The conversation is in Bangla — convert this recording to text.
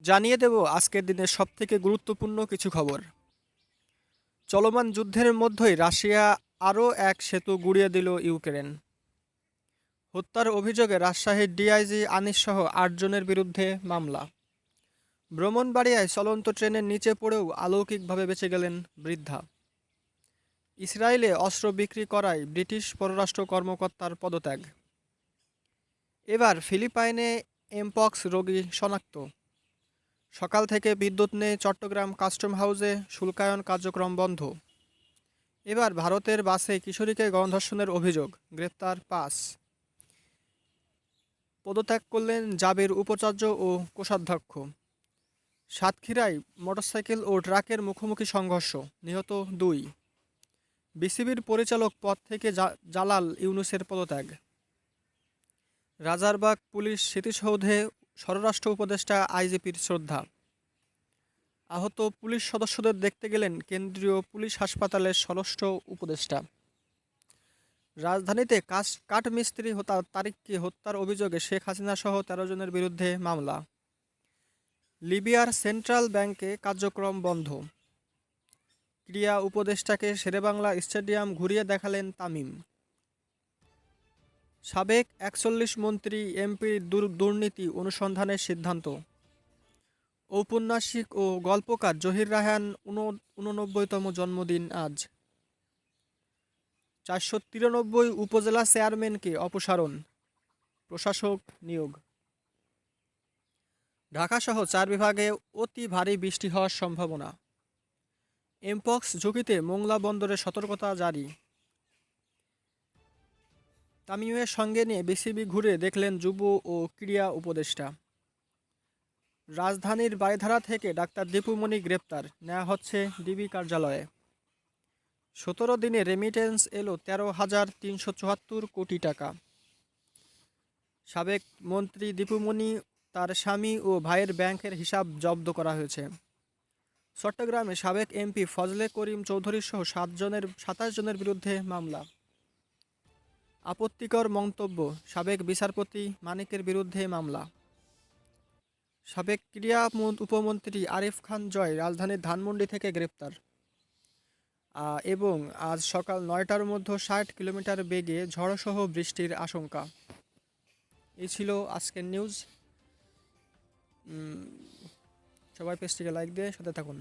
জানিয়ে দেব আজকের দিনের সবথেকে গুরুত্বপূর্ণ কিছু খবর। চলমান যুদ্ধের মধ্যেই রাশিয়া আরও এক সেতু গুঁড়িয়ে দিল ইউক্রেন। হত্যার অভিযোগে রাজশাহীর ডিআইজি আনিসসহ ৮ জনের বিরুদ্ধে মামলা। ব্রাহ্মণবাড়িয়ায় চলন্ত ট্রেনের নিচে পড়েও অলৌকিকভাবে বেঁচে গেলেন বৃদ্ধা। ইসরায়েলে অস্ত্র বিক্রি করায় ব্রিটিশ পররাষ্ট্র কর্মকর্তার পদত্যাগ। এবার ফিলিপাইনে এমপক্স রোগী শনাক্ত। সকাল থেকে বিদ্যুৎ নেই চট্টগ্রাম কাস্টম হাউসে, শুল্কায়ন কার্যক্রম বন্ধ। এবার ভারতের বাসে কিশোরীকে গণধর্ষণের অভিযোগ, গ্রেপ্তার ৫। পদত্যাগ করলেন জাবির উপাচার্য ও কোষাধ্যক্ষ। সাতক্ষীরায় মোটরসাইকেল ও ট্রাকের মুখোমুখি সংঘর্ষ, নিহত ২। বিসিবির পরিচালক পদ থেকে জালাল ইউনূসের পদত্যাগ। রাজারবাগ পুলিশ স্মৃতিসৌধে স্বরাষ্ট্র উপদেষ্টা আইজিপির শ্রদ্ধা। আহত পুলিশ সদস্যদের দেখতে গেলেন কেন্দ্রীয় পুলিশ হাসপাতালের স্বরাষ্ট্র উপদেষ্টা। রাজধানীতে কাঠমিস্ত্রি তারিককে হত্যার অভিযোগে শেখ হাসিনাসহ ১৩ জনের বিরুদ্ধে মামলা। লিবিয়ার সেন্ট্রাল ব্যাংকে কার্যক্রম বন্ধ। ক্রীড়া উপদেষ্টাকে শেরেবাংলা স্টেডিয়াম ঘুরিয়ে দেখালেন তামিম। সাবেক ৪১ মন্ত্রী এমপির দুর্নীতি অনুসন্ধানের সিদ্ধান্ত। ঔপন্যাসিক ও গল্পকার জহির রায়হান ৮৯তম জন্মদিন আজ। ৪৯৩ উপজেলা চেয়ারম্যানকে অপসারণ, প্রশাসক নিয়োগ। ঢাকাসহ ৪ বিভাগে অতি ভারী বৃষ্টি হওয়ার সম্ভাবনা। এমপক্স ঝুঁকিতে মোংলা বন্দরে সতর্কতা জারি। তামিমের সঙ্গে নিয়ে বিসিবি ঘুরে দেখলেন যুব ও ক্রীড়া উপদেষ্টা। রাজধানীর বারিধারা থেকে ডাক্তার দীপুমণি গ্রেপ্তার, নেওয়া হচ্ছে ডিবি কার্যালয়ে। ১৭ দিনে রেমিটেন্স এলো ১৩,৩৭৪ কোটি টাকা। সাবেক মন্ত্রী দীপুমণি, তার স্বামী ও ভাইয়ের ব্যাংকের হিসাব জব্দ করা হয়েছে। চট্টগ্রামে সাবেক এমপি ফজলে করিম চৌধুরীসহ ২৭ জনের বিরুদ্ধে মামলা। আপত্তিকর মন্তব্য, সাবেক বিচারপতি মানিকের বিরুদ্ধে মামলা। সাবেক ক্রীড়া উপমন্ত্রী আরিফ খান জয় রাজধানীর ধানমন্ডি থেকে গ্রেপ্তার। এবং আজ সকাল ৯টার মধ্যে ৬০ কিলোমিটার বেগে ঝড়সহ বৃষ্টির আশঙ্কা। এই ছিল আজকের নিউজ। সবাই পেজটিকে লাইক দিয়ে সাথে থাকুন।